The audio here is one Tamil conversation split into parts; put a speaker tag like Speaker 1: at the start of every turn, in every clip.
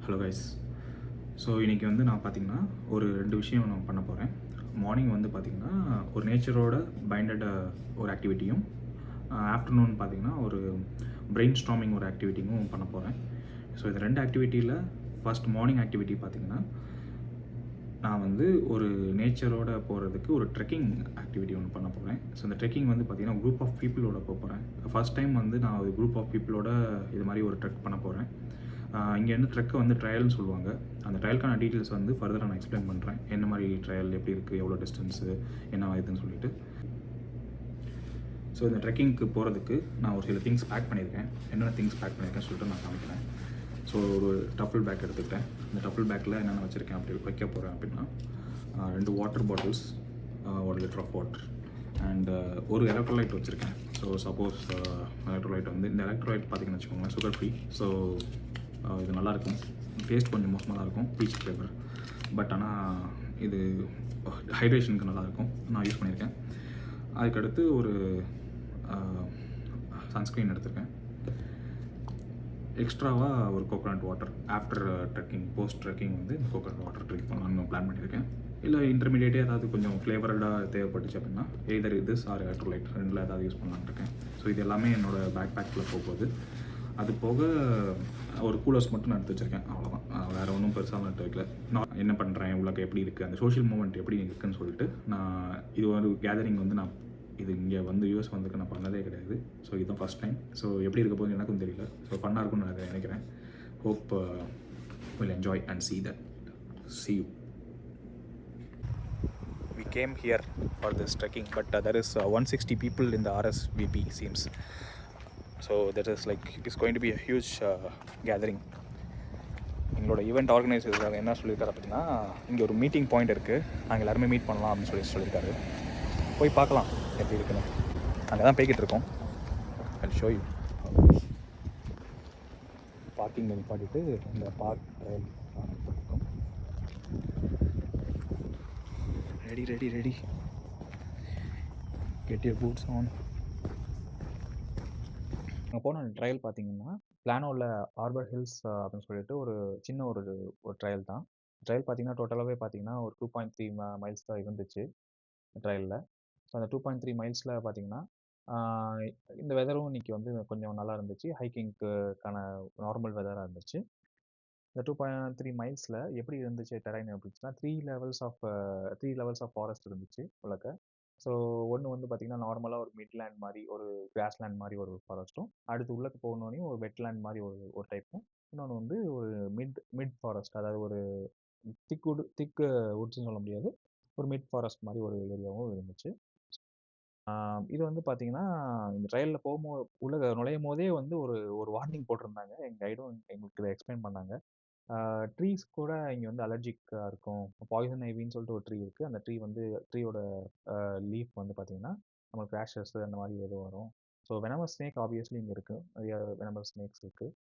Speaker 1: Hello guys. ஸோ இன்றைக்கி வந்து நான் பார்த்திங்கன்னா ஒரு 2 விஷயம் நான் பண்ண போகிறேன். மார்னிங் வந்து பார்த்திங்கன்னா ஒரு நேச்சரோட பைண்டட் ஒரு ஆக்டிவிட்டியும், ஆஃப்டர்நூன் பார்த்திங்கன்னா ஒரு பிரெயின் ஸ்டார்மிங் ஒரு ஆக்டிவிட்டியும் பண்ண போகிறேன். ஸோ இந்த 2 ஆக்டிவிட்டியில் ஃபஸ்ட் மார்னிங் ஆக்டிவிட்டி பார்த்திங்கன்னா நான் வந்து ஒரு நேச்சரோட போகிறதுக்கு ஒரு ட்ரெக்கிங் ஆக்டிவிட்டி ஒன்று பண்ண போகிறேன். ஸோ இந்த ட்ரெக்கிங் வந்து பார்த்திங்கன்னா குரூப் ஆஃப் பீப்புளோட போகிறேன். ஃபஸ்ட் டைம் வந்து நான் ஒரு குரூப் ஆஃப் பீப்புளோட இது மாதிரி ஒரு ட்ரெக் பண்ண போகிறேன். இங்கே வந்து ட்ரெக்கை வந்து ட்ரையல்னு சொல்லுவாங்க. அந்த ட்ரையலுக்கான டீட்டெயில்ஸ் வந்து ஃபர்தராக நான் எக்ஸ்பிளைன் பண்ணுறேன். என்ன மாதிரி ட்ரையல், எப்படி இருக்குது, எவ்வளோ டிஸ்டன்ஸு, என்ன இதுன்னு சொல்லிட்டு. ஸோ இந்த ட்ரெக்கிங்க்கு போகிறதுக்கு நான் ஒரு சில திங்ஸ் பேக் பண்ணியிருக்கேன். என்னென்ன திங்ஸ் பேக் பண்ணியிருக்கேன்னு சொல்லிட்டு நான் காமிக்கிறேன். ஸோ ஒரு டஃபிள் பேக் எடுத்துக்கிட்டேன். இந்த டஃபிள் பேக்கில் என்னென்ன வச்சுருக்கேன் அப்படி வைக்க போகிறேன் அப்படின்னா 2 water bottles, 1 litre of water and ஒரு எலக்ட்ரோலைட் வச்சுருக்கேன். ஸோ சப்போஸ் எலக்ட்ரோலைட் வந்து இந்த எலக்ட்ரோலைட் பார்த்திங்கன்னு வச்சுக்கோங்களேன், சுகர் ஃப்ரீ. ஸோ இது நல்லாயிருக்கும். டேஸ்ட் கொஞ்சம் மோசமாக தான் இருக்கும், பீச் ஃப்ளேவர். பட் ஆனால் இது ஹைட்ரேஷனுக்கு நல்லாயிருக்கும். நான் யூஸ் பண்ணியிருக்கேன். அதுக்கடுத்து ஒரு சன்ஸ்க்ரீன் எடுத்திருக்கேன். எக்ஸ்ட்ராவாக ஒரு coconut water. After trekking, post trekking வந்து கோகோனட் வாட்டர் ட்ரிங்க் பண்ணலான்னு பிளான் பண்ணியிருக்கேன். இல்லை இன்டர்மீடியேட்டே ஏதாவது கொஞ்சம் ஃப்ளேவர்டாக தேவைப்பட்டுச்சு அப்படின்னா எய்தர் இது ஆர் எலக்ட்ரோலைட் ரெண்டில் ஏதாவது யூஸ் பண்ணலான்னு இருக்கேன். ஸோ இது எல்லாமே என்னோடய பேக் பேக்கில் போகுது. அது போக ஒரு கூலர்ஸ் மட்டும் நான் எடுத்து வச்சுருக்கேன், அவ்வளோதான். வேறு ஒன்றும் பெருசாக எடுத்து வைக்கல. நான் என்ன பண்ணுறேன், உலகம் எப்படி இருக்குது, அந்த சோஷியல் மூமெண்ட் எப்படி இருக்குதுன்னு சொல்லிட்டு நான் இது ஒரு கேதரிங் வந்து நான் இது இங்கே வந்து யூஎஸ் வந்துக்கு நான் பண்ணதே கிடையாது. ஸோ இதுதான் ஃபஸ்ட் டைம். ஸோ எப்படி இருக்க போகுது எனக்கும் தெரியல. ஸோ ஃபன்னாக இருக்கும்னு நான் நினைக்கிறேன். Hope will enjoy and see that. See you. We came here for this trekking, but there is 160 people in the RSVP seems. So that is like it's going to be a huge gathering. எங்களோட ஈவெண்ட் ஆர்கனைசர் என்ன சொல்லியிருக்காரு அப்படின்னா, இங்கே ஒரு மீட்டிங் பாயிண்ட் இருக்குது, நாங்கள் எல்லாருமே மீட் பண்ணலாம் அப்படின்னு சொல்லியிருக்காரு. போய் பார்க்கலாம் எப்படி இருக்குன்னு. அங்கே தான் போய்கிட்டு இருக்கோம். I'll show you. பார்க்கிங்கில் நிப்பாட்டிட்டு இந்த பார்க் ட்ரையல் இருக்கோம். Ready get your boots on. அங்கே போன ட்ரையல் பார்த்தீங்கன்னா பிளானோவில் ஆர்பர் ஹில்ஸ் அப்படின்னு சொல்லிட்டு ஒரு சின்ன ஒரு ட்ரையல் தான். ட்ரையல் பார்த்தீங்கன்னா டோட்டலாகவே பார்த்தீங்கன்னா ஒரு 2.3 மைல்ஸ் தான் இருந்துச்சு ட்ரையலில். ஸோ அந்த 2.3 மைல்ஸில் பார்த்தீங்கன்னா இந்த வெதரும் இன்றைக்கி வந்து கொஞ்சம் நல்லா இருந்துச்சு. ஹைக்கிங்க்கான நார்மல் வெதராக இருந்துச்சு. இந்த 2.3 மைல்ஸில் எப்படி இருந்துச்சு டெரைன் அப்படின்னா 3 லெவல்ஸ் ஆஃப் ஃபாரஸ்ட் இருந்துச்சு உள்ளக்க. ஸோ ஒன்று வந்து பார்த்திங்கன்னா நார்மலாக ஒரு மிட்லேண்ட் மாதிரி ஒரு கிராஸ்லேண்ட் மாதிரி ஒரு ஃபாரஸ்ட்டும், அடுத்து உள்ளக்கு போகணுன்னே ஒரு வெட்லேண்ட் மாதிரி ஒரு டைப்பும், இன்னொன்று வந்து ஒரு மிட் ஃபாரஸ்ட், அதாவது ஒரு திக்கு உட்ஸ்ன்னு சொல்ல முடியாது, ஒரு மிட் ஃபாரஸ்ட் மாதிரி ஒரு ஏரியாவும் இருந்துச்சு. இது வந்து பார்த்திங்கன்னா இந்த ட்ரையலில் போகும்போது நுழையும் போதே வந்து ஒரு வார்னிங் போட்டிருந்தாங்க. எங்கள் கைடும் எங்களுக்கு இதை எக்ஸ்பிளைன் பண்ணாங்க. ட்ரீஸ் கூட இங்கே வந்து அலர்ஜிக்காக இருக்கும். பாய்சன் ஐவின்னு சொல்லிட்டு ஒரு ட்ரீ இருக்குது. அந்த ட்ரீயோட லீஃப் வந்து பார்த்திங்கன்னா நம்மளுக்கு ரேஷஸ் அந்த மாதிரி எதுவும் வரும். ஸோ வெனமஸ் ஸ்னேக் ஆப்வியஸ்லி இங்கே இருக்குது, நிறைய வெனமஸ் ஸ்னேக்ஸ் இருக்குது.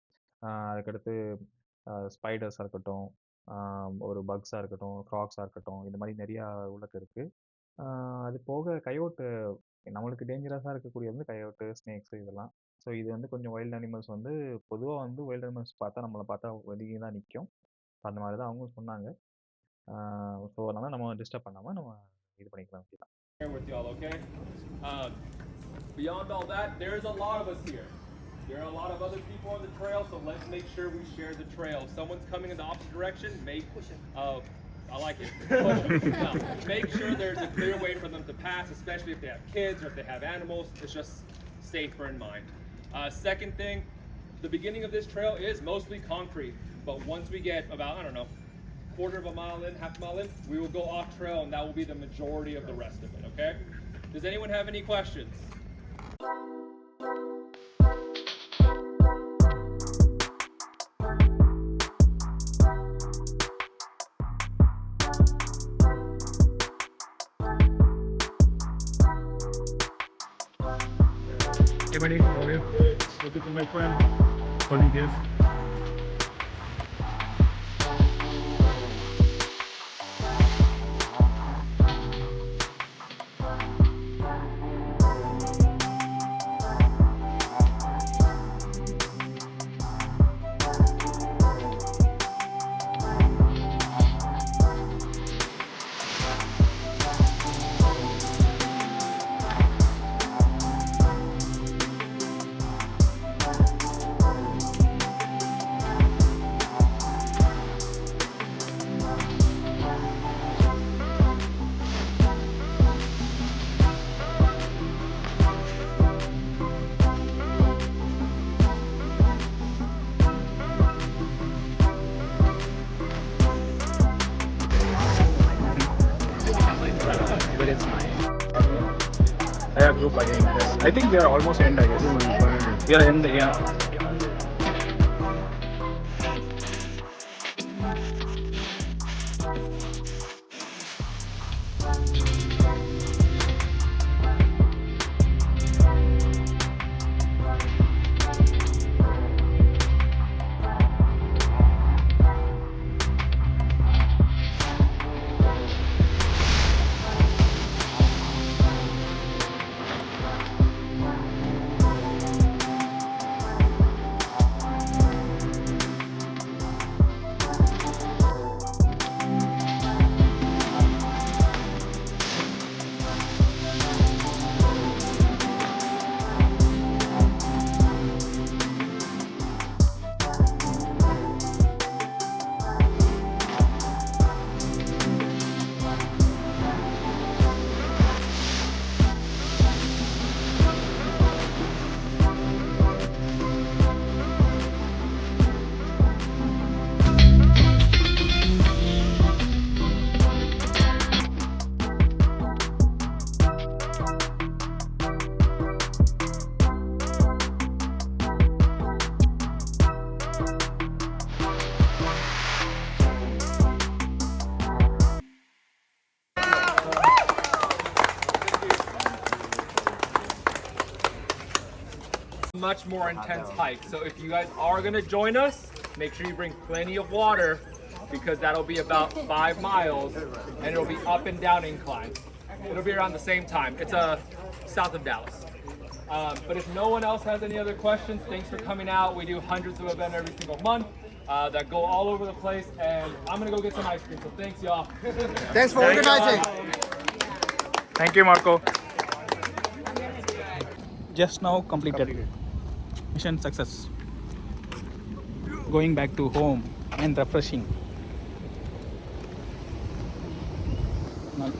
Speaker 1: அதுக்கடுத்து ஸ்பைடர்ஸாக இருக்கட்டும், ஒரு பக்ஸாக இருக்கட்டும், ஃப்ராக்ஸாக இருக்கட்டும், இந்த மாதிரி நிறையா உள்ளக்கு இருக்குது. அது போக கயோட்டு, நம்மளுக்கு டேஞ்சரஸாக இருக்கக்கூடிய வந்து கயோட்டு, ஸ்னேக்ஸு இதெல்லாம். ஸோ இது வந்து கொஞ்சம் வைல்டு அனிமல்ஸ் வந்து பொதுவாக வந்து வைல்டு அனிமல்ஸ் பார்த்தா நம்மளை பார்த்தா ஒதுங்கி தான் நிற்கும். அந்த மாதிரி தான் அவங்களும் சொன்னாங்க. ஸோ அதனால் நம்ம டிஸ்டர்ப் பண்ணாமல் நம்ம இது பண்ணிக்கலாம். அப்படிதான்.
Speaker 2: With y'all, okay? Beyond all that, there's a lot of us here. There are a lot of other people on the trail, so let's make sure we share the trail. If someone's coming in the opposite direction, I like it. Now, make sure there's a clear way for them to pass, especially if they have kids or if they have animals. It's just safer in mind. Second thing, the beginning of this trail is mostly concrete, but once we get about, I don't know, quarter of a mile in, half a mile in, we will go off trail, and that will be the majority of the rest of it, okay? Does anyone have any questions?
Speaker 3: Hey buddy, how are you? Looking for my friend. What do you give? I think we are almost end, I guess. We are end, yeah.
Speaker 2: Much more intense hike. So if you guys are gonna join us, make sure you bring plenty of water because that'll be about 5 miles and it'll be up and down incline. It'll be around the same time. It's south of Dallas. But if no one else has any other questions, thanks for coming out. We do hundreds of events every single month that go all over the place, and I'm gonna go get some ice cream. So thanks, y'all.
Speaker 4: Thanks for organizing.
Speaker 3: Thank you, Marco. Just now completed. Mission success. Going back to home and refreshing. Now